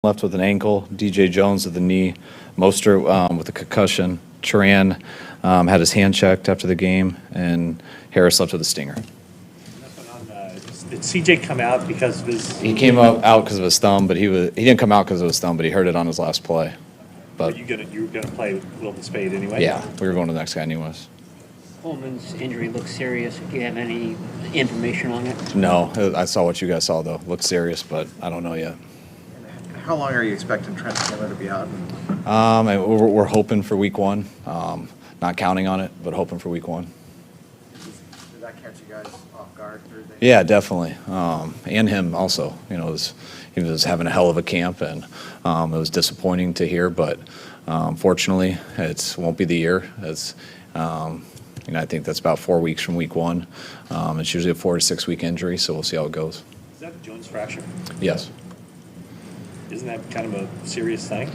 left with an ankle, DJ Jones with a knee, Mostert with a concussion, Turan had his hand checked after the game, and Harris left with a stinger. Did CJ come out because of his? He came out because of his thumb, but he didn't come out because of his thumb, but he hurt it on his last play. But you were gonna play Wilton Spade anyway? Yeah, we were going to the next guy anyways. Coleman's injury looks serious. Do you have any information on it? No, I saw what you guys saw though. Looked serious, but I don't know yet. How long are you expecting Trent Taylor to be out? We're hoping for week 1. Not counting on it, but hoping for week 1. Did that catch you guys off guard Thursday? Yeah, definitely. And him also. You know, he was having a hell of a camp, and it was disappointing to hear. But fortunately, it won't be the year. I think that's about 4 weeks from week 1. It's usually a 4 to 6 week injury, so we'll see how it goes. Is that a Jones fracture? Yes. Isn't that kind of a serious thing?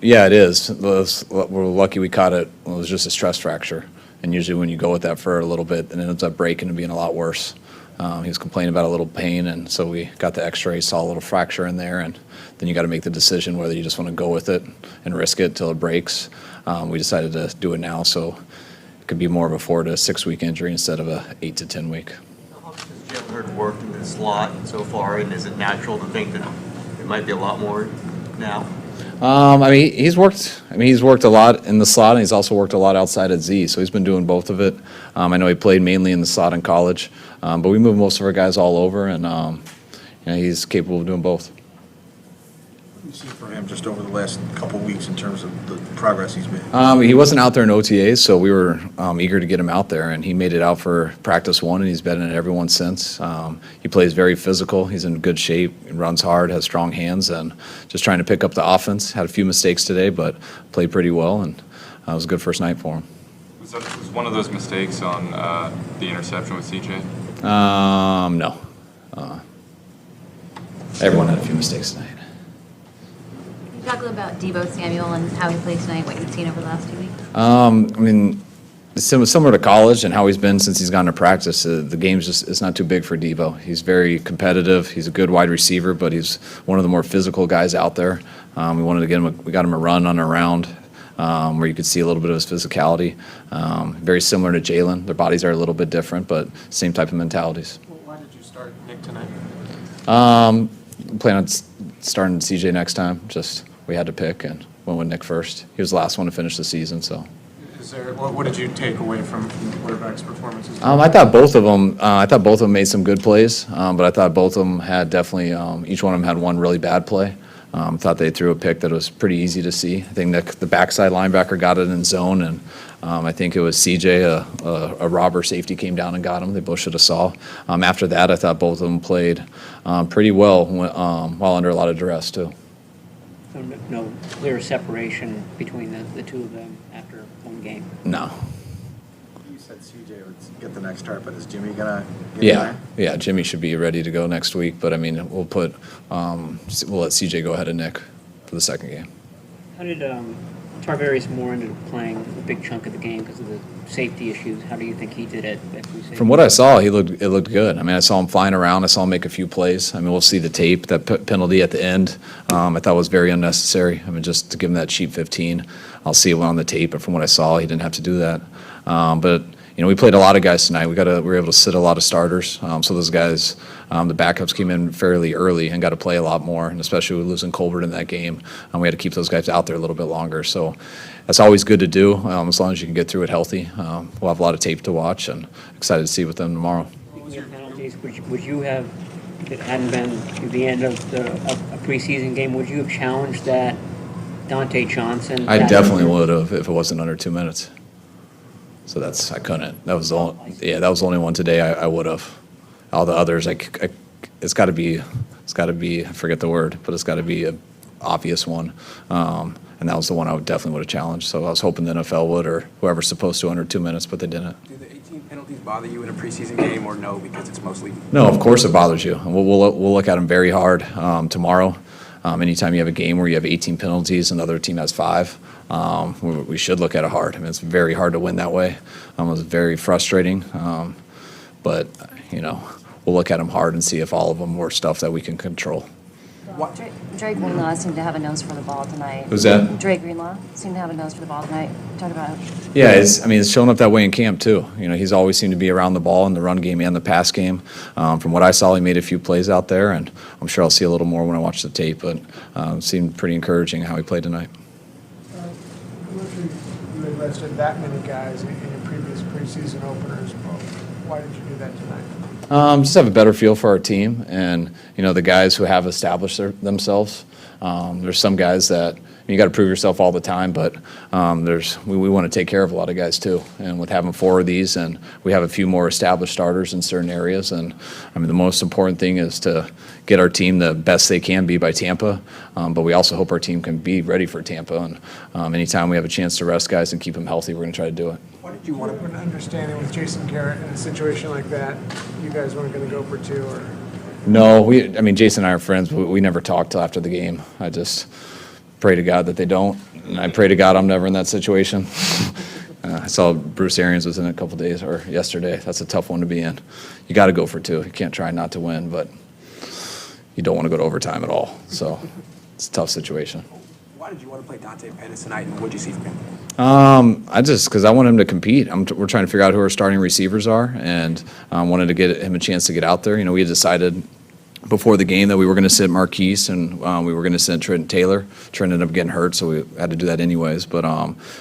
Yeah, it is. We're lucky we caught it when it was just a stress fracture. And usually when you go with that for a little bit, then it ends up breaking and being a lot worse. He was complaining about a little pain, and so we got the x-ray, saw a little fracture in there, and then you got to make the decision whether you just want to go with it and risk it till it breaks. We decided to do it now, so it could be more of a 4 to 6 week injury instead of a 8 to 10 week. How much has Jalen worked in this slot so far, and is it natural to think that it might be a lot more now? He's worked a lot in the slot, and he's also worked a lot outside at Z, so he's been doing both of it. I know he played mainly in the slot in college, but we move most of our guys all over, and he's capable of doing both. What do you see for him just over the last couple of weeks in terms of the progress he's made? He wasn't out there in OTAs, so we were eager to get him out there, and he made it out for practice 1, and he's been in every one since. He plays very physical. He's in good shape, runs hard, has strong hands, and just trying to pick up the offense. Had a few mistakes today, but played pretty well, and it was a good first night for him. Was one of those mistakes on the interception with CJ? No. Everyone had a few mistakes tonight. Talk a little about Deebo Samuel and how he played tonight, what you've seen over the last 2 weeks. It's similar to college and how he's been since he's gone to practice. The game's just it's not too big for Deebo. He's very competitive. He's a good wide receiver, but he's one of the more physical guys out there. We wanted to get him. We got him a run on a round where you could see a little bit of his physicality. Very similar to Jalen. Their bodies are a little bit different, but same type of mentalities. Well, why did you start Nick tonight? Plan on starting CJ next time. Just we had to pick and went with Nick first. He was the last one to finish the season, so. What did you take away from the quarterback's performances? I thought both of them. Made some good plays, but I thought both of them had definitely. Each one of them had one really bad play. Thought they threw a pick that was pretty easy to see. I think Nick, the backside linebacker, got it in zone, and I think it was CJ, a robber safety came down and got him. They both should have saw. After that, I thought both of them played pretty well while under a lot of duress too. So no clear separation between the two of them after one game? No. You said CJ would get the next start, but is Jimmy gonna get in there? Yeah, Jimmy should be ready to go next week, but we'll let CJ go ahead of Nick for the second game. How did Tarvarius Moore ended up playing a big chunk of the game because of the safety issues? How do you think he did at preseason? From what I saw, it looked good. I saw him flying around. I saw him make a few plays. We'll see the tape. That penalty at the end, I thought was very unnecessary. just to give him that cheap 15. I'll see it on the tape, but from what I saw, he didn't have to do that. But we played a lot of guys tonight. We were able to sit a lot of starters. So those guys, the backups came in fairly early and got to play a lot more, and especially with losing Colbert in that game, we had to keep those guys out there a little bit longer. So that's always good to do, as long as you can get through it healthy. We'll have a lot of tape to watch, and excited to see with them tomorrow. Speaking of penalties, would you have, if it hadn't been the end of a preseason game, would you have challenged that Dante Johnson? I definitely would have if it wasn't under 2 minutes. So I couldn't. That was the only one today I would have. All the others, it's got to be, I forget the word, but it's got to be an obvious one. And that was the one I definitely would have challenged. So I was hoping the NFL would, or whoever's supposed to, under 2 minutes, but they didn't. Do the 18 penalties bother you in a preseason game, or no, because it's mostly? No, of course it bothers you. And we'll look at them very hard tomorrow. Anytime you have a game where you have 18 penalties and the other team has 5, we should look at it hard. It's very hard to win that way. It was very frustrating. But, we'll look at them hard and see if all of them were stuff that we can control. What? Dre Greenlaw seemed to have a nose for the ball tonight. Who's that? Dre Greenlaw seemed to have a nose for the ball tonight. Talk about it. Yeah, it's shown up that way in camp too. He's always seemed to be around the ball in the run game and the pass game. From what I saw, he made a few plays out there, and I'm sure I'll see a little more when I watch the tape, but it seemed pretty encouraging how he played tonight. You had rested that many guys in your previous preseason openers. Why did you do that tonight? Just have a better feel for our team and, the guys who have established themselves. There's some guys that you got to prove yourself all the time, but we want to take care of a lot of guys too. And with having 4 of these, and we have a few more established starters in certain areas. And the most important thing is to get our team the best they can be by Tampa. But we also hope our team can be ready for Tampa. And anytime we have a chance to rest guys and keep them healthy, we're going to try to do it. Why did you want to understand it with Jason Garrett in a situation like that? You guys weren't going to go for 2 or? No, Jason and I are friends, but we never talked till after the game. I just pray to God that they don't, and I pray to God I'm never in that situation. I saw Bruce Arians was in it a couple days or yesterday. That's a tough one to be in. You got to go for 2. You can't try not to win, but you don't want to go to overtime at all. So it's a tough situation. Why did you want to play Dante Pettis tonight, and what did you see from him? Because I want him to compete. We're trying to figure out who our starting receivers are, and wanted to get him a chance to get out there. We had decided before the game that we were going to sit Marquise and we were going to sit Trent Taylor. Trent ended up getting hurt, so we had to do that anyways. But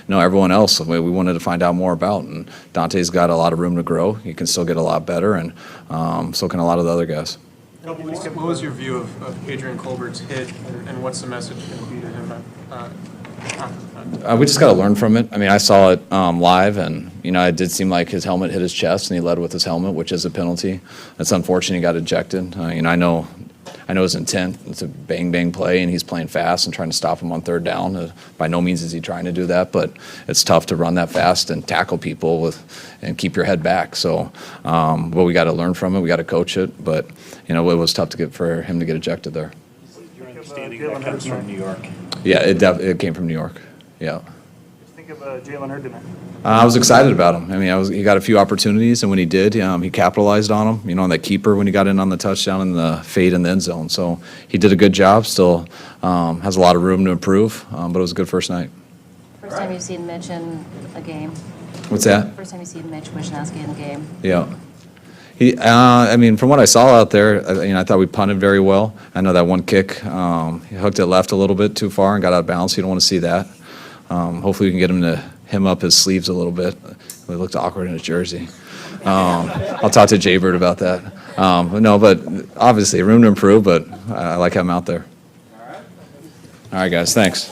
everyone else we wanted to find out more about, and Dante's got a lot of room to grow. He can still get a lot better, and so can a lot of the other guys. What was your view of Adrian Colbert's hit, and what's the message going to be to him we just got to learn from it. I saw it live, and it did seem like his helmet hit his chest, and he led with his helmet, which is a penalty. It's unfortunate he got ejected. I know his intent. It's a bang play, and he's playing fast and trying to stop him on 3rd down. By no means is he trying to do that, but it's tough to run that fast and tackle people and keep your head back. So, we got to learn from it. We got to coach it, but it was tough for him to get ejected there. Your understanding that comes from New York. Yeah, it came from New York. Yeah. Think of Jalen Hurd tonight. I was excited about him. He got a few opportunities, and when he did, he capitalized on them. On that keeper when he got in on the touchdown and the fade in the end zone. So he did a good job. Still has a lot of room to improve, but it was a good first night. First time you've seen Mitch in a game. What's that? First time you've seen Mitch Wishnowsky in the game. Yeah. From what I saw out there, I thought we punted very well. I know that one kick, he hooked it left a little bit too far and got out of balance. You don't want to see that. Hopefully we can get him to hem up his sleeves a little bit. He looked awkward in his jersey. I'll talk to Jay Bird about that. But obviously room to improve, but I like having him out there. All right, guys, thanks.